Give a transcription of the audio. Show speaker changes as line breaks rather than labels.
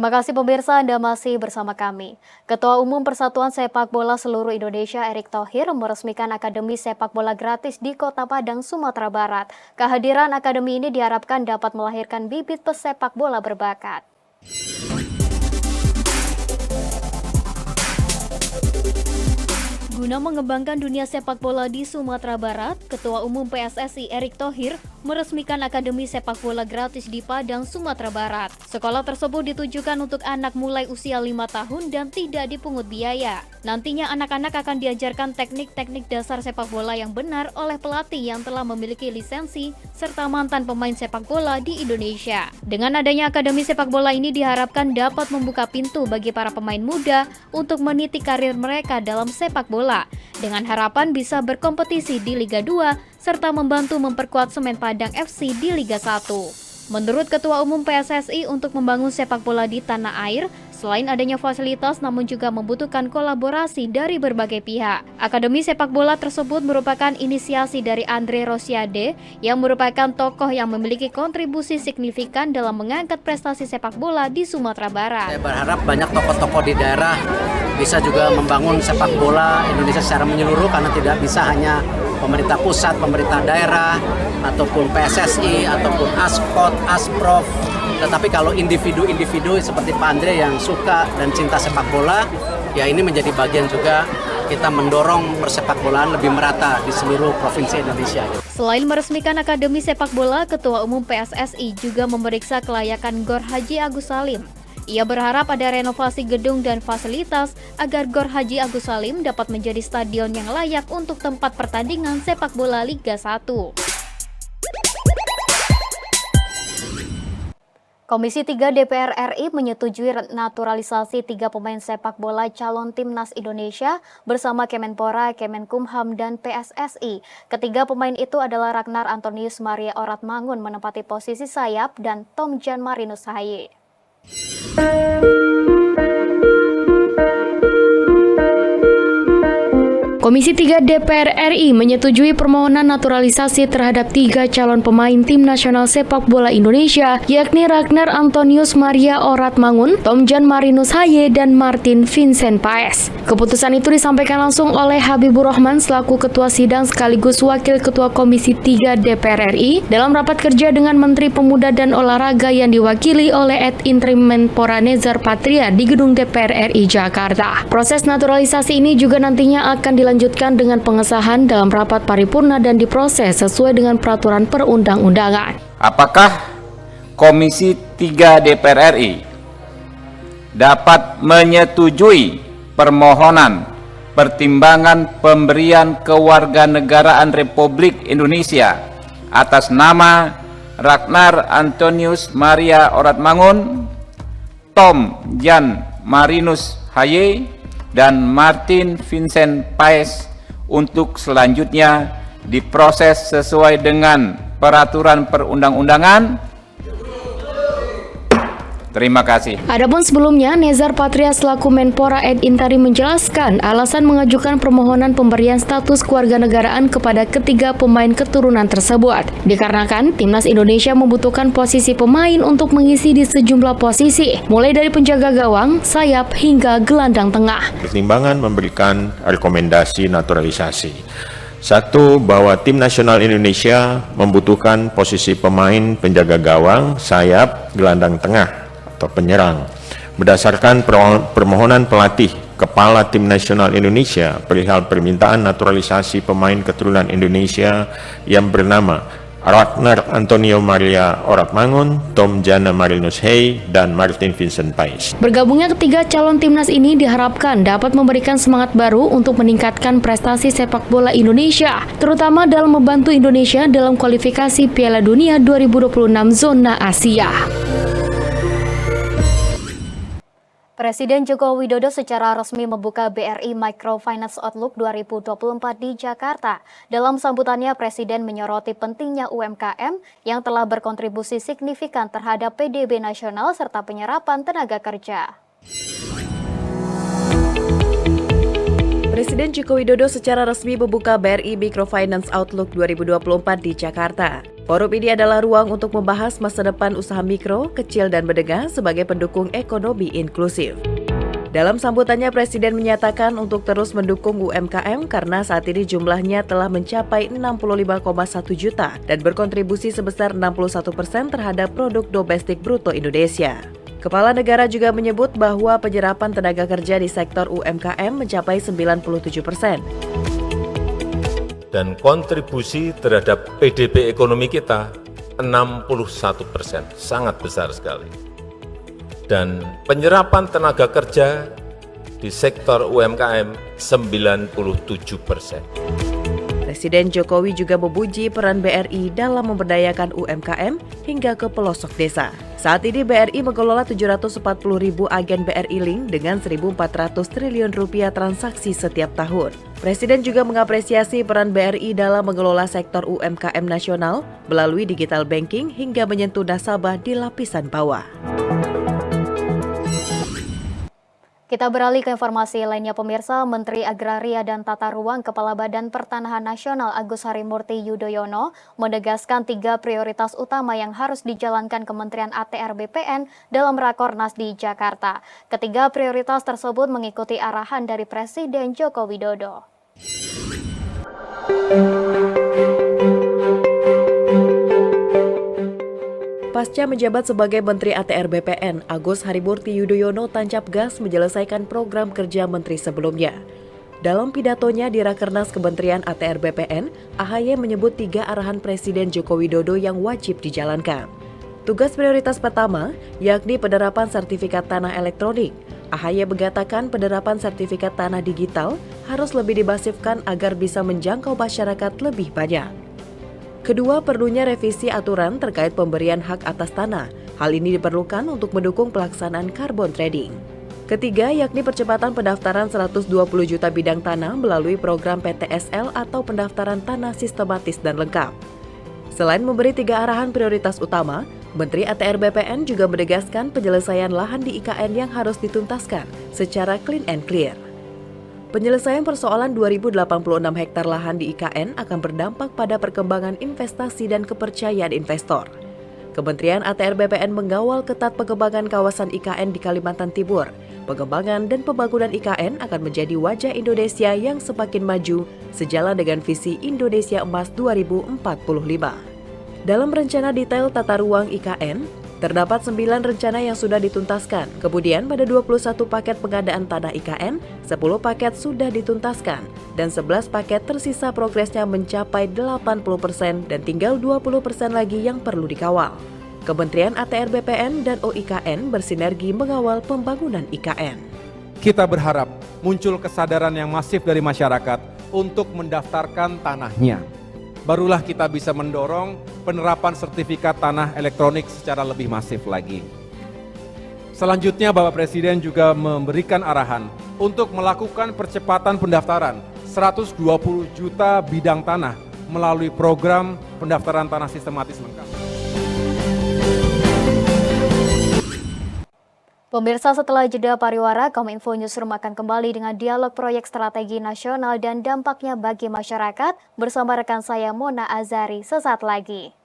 Terima kasih pemirsa, Anda masih bersama kami. Ketua Umum Persatuan Sepak Bola Seluruh Indonesia Erick Thohir meresmikan Akademi Sepak Bola gratis di Kota Padang, Sumatera Barat. Kehadiran akademi ini diharapkan dapat melahirkan bibit pesepak bola berbakat. Guna mengembangkan dunia sepak bola di Sumatera Barat, Ketua Umum PSSI Erick Thohir meresmikan Akademi Sepak Bola gratis di Padang, Sumatera Barat. Sekolah tersebut ditujukan untuk anak mulai usia 5 tahun dan tidak dipungut biaya. Nantinya anak-anak akan diajarkan teknik-teknik dasar sepak bola yang benar oleh pelatih yang telah memiliki lisensi serta mantan pemain sepak bola di Indonesia. Dengan adanya Akademi Sepak Bola ini diharapkan dapat membuka pintu bagi para pemain muda untuk meniti karir mereka dalam sepak bola, dengan harapan bisa berkompetisi di Liga 2 serta membantu memperkuat Semen Padang FC di Liga 1. Menurut Ketua Umum PSSI, untuk membangun sepak bola di tanah air, selain adanya fasilitas namun juga membutuhkan kolaborasi dari berbagai pihak. Akademi sepak bola tersebut merupakan inisiasi dari Andre Rosiade yang merupakan tokoh yang memiliki kontribusi signifikan dalam mengangkat prestasi sepak bola di Sumatera Barat.
Saya berharap banyak tokoh-tokoh di daerah bisa juga membangun sepak bola Indonesia secara menyeluruh, karena tidak bisa hanya pemerintah pusat, pemerintah daerah, ataupun PSSI, ataupun ASPOT, ASPROF. Tetapi kalau individu-individu seperti Pak Andre yang suka dan cinta sepak bola, ya ini menjadi bagian juga kita mendorong persepak bolaan lebih merata di seluruh provinsi Indonesia.
Selain meresmikan Akademi Sepak Bola, Ketua Umum PSSI juga memeriksa kelayakan Gor Haji Agus Salim. Ia berharap ada renovasi gedung dan fasilitas agar Gor Haji Agus Salim dapat menjadi stadion yang layak untuk tempat pertandingan sepak bola Liga 1. Komisi 3 DPR RI menyetujui naturalisasi 3 pemain sepak bola calon timnas Indonesia bersama Kemenpora, Kemenkumham, dan PSSI. Ketiga pemain itu adalah Ragnar Antonius Maria Oratmangun menempati posisi sayap dan Tom Jan Marinus Haye. Komisi 3 DPR RI menyetujui permohonan naturalisasi terhadap 3 calon pemain tim nasional sepak bola Indonesia, yakni Ragnar Antonius Maria Oratmangun, Tom Jan Marinus Haye, dan Martin Vincent Paes. Keputusan itu disampaikan langsung oleh Habibur Rahman selaku Ketua Sidang sekaligus Wakil Ketua Komisi 3 DPR RI dalam rapat kerja dengan Menteri Pemuda dan Olahraga yang diwakili oleh Ad Interim Menpora Nezar Patria di Gedung DPR RI Jakarta. Proses naturalisasi ini juga nantinya akan dilanjutkan dengan pengesahan dalam rapat paripurna dan diproses sesuai dengan peraturan perundang-undangan.
Apakah Komisi 3 DPR RI dapat menyetujui permohonan pertimbangan pemberian kewarganegaraan Republik Indonesia atas nama Ragnar Antonius Maria Oratmangun, Tom Jan Marinus Haye, dan Martin Vincent Paes untuk selanjutnya diproses sesuai dengan peraturan perundang-undangan? Terima kasih.
Adapun sebelumnya, Nezar Patria selaku Menpora Ad Interim menjelaskan alasan mengajukan permohonan pemberian status kewarganegaraan kepada ketiga pemain keturunan tersebut. Dikarenakan timnas Indonesia membutuhkan posisi pemain untuk mengisi di sejumlah posisi, mulai dari penjaga gawang, sayap, hingga gelandang tengah.
Pertimbangan memberikan rekomendasi naturalisasi. Satu, bahwa tim nasional Indonesia membutuhkan posisi pemain penjaga gawang, sayap, gelandang tengah atau penyerang. Berdasarkan permohonan pelatih Kepala Tim Nasional Indonesia perihal permintaan naturalisasi pemain keturunan Indonesia yang bernama Ragnar Antonio Maria Oratmangun, Tom Jan Marinus Haye, dan Martin Vincent Paes.
Bergabungnya ketiga calon timnas ini diharapkan dapat memberikan semangat baru untuk meningkatkan prestasi sepak bola Indonesia, terutama dalam membantu Indonesia dalam kualifikasi Piala Dunia 2026 zona Asia. Presiden Joko Widodo secara resmi membuka BRI Microfinance Outlook 2024 di Jakarta. Dalam sambutannya, Presiden menyoroti pentingnya UMKM yang telah berkontribusi signifikan terhadap PDB nasional serta penyerapan tenaga kerja.
Presiden Joko Widodo secara resmi membuka BRI Microfinance Outlook 2024 di Jakarta. Forum ini adalah ruang untuk membahas masa depan usaha mikro, kecil, dan menengah sebagai pendukung ekonomi inklusif. Dalam sambutannya, Presiden menyatakan untuk terus mendukung UMKM karena saat ini jumlahnya telah mencapai 65,1 juta dan berkontribusi sebesar 61% terhadap produk domestik bruto Indonesia. Kepala negara juga menyebut bahwa penyerapan tenaga kerja di sektor UMKM mencapai 97%.
Dan kontribusi terhadap PDB ekonomi kita 61%, sangat besar sekali. Dan penyerapan tenaga kerja di sektor UMKM 97%.
Presiden Jokowi juga memuji peran BRI dalam memberdayakan UMKM hingga ke pelosok desa. Saat ini BRI mengelola 740.000 agen BRI Link dengan 1.400 triliun rupiah transaksi setiap tahun. Presiden juga mengapresiasi peran BRI dalam mengelola sektor UMKM nasional melalui digital banking hingga menyentuh nasabah di lapisan bawah.
Kita beralih ke informasi lainnya pemirsa. Menteri Agraria dan Tata Ruang Kepala Badan Pertanahan Nasional Agus Harimurti Yudhoyono menegaskan 3 prioritas utama yang harus dijalankan Kementerian ATR BPN dalam Rakornas di Jakarta. Ketiga prioritas tersebut mengikuti arahan dari Presiden Joko Widodo.
Pasca menjabat sebagai Menteri ATR BPN, Agus Harimurti Yudhoyono tancap gas menyelesaikan program kerja menteri sebelumnya. Dalam pidatonya di Rakernas Kementerian ATR BPN, AHY menyebut 3 arahan Presiden Joko Widodo yang wajib dijalankan. Tugas prioritas pertama, yakni penerapan sertifikat tanah elektronik. AHY mengatakan penerapan sertifikat tanah digital harus lebih dimasifkan agar bisa menjangkau masyarakat lebih banyak. Kedua, perlunya revisi aturan terkait pemberian hak atas tanah. Hal ini diperlukan untuk mendukung pelaksanaan carbon trading. Ketiga, yakni percepatan pendaftaran 120 juta bidang tanah melalui program PTSL atau pendaftaran tanah sistematis dan lengkap. Selain memberi 3 arahan prioritas utama, Menteri ATR BPN juga menegaskan penyelesaian lahan di IKN yang harus dituntaskan secara clean and clear. Penyelesaian persoalan 2.086 hektar lahan di IKN akan berdampak pada perkembangan investasi dan kepercayaan investor. Kementerian ATR BPN mengawal ketat pengembangan kawasan IKN di Kalimantan Timur. Pengembangan dan pembangunan IKN akan menjadi wajah Indonesia yang semakin maju sejalan dengan visi Indonesia Emas 2045. Dalam rencana detail tata ruang IKN, terdapat 9 rencana yang sudah dituntaskan. Kemudian pada 21 paket pengadaan tanah IKN, 10 paket sudah dituntaskan dan 11 paket tersisa progresnya mencapai 80% dan tinggal 20% lagi yang perlu dikawal. Kementerian ATR BPN dan OIKN bersinergi mengawal pembangunan IKN.
Kita berharap muncul kesadaran yang masif dari masyarakat untuk mendaftarkan tanahnya. Barulah kita bisa mendorong penerapan sertifikat tanah elektronik secara lebih masif lagi. Selanjutnya, Bapak Presiden juga memberikan arahan untuk melakukan percepatan pendaftaran 120 juta bidang tanah melalui program pendaftaran tanah sistematis lengkap.
Pemirsa, setelah jeda pariwara, Kominfo Newsroom akan kembali dengan dialog proyek strategi nasional dan dampaknya bagi masyarakat bersama rekan saya Mona Azari sesaat lagi.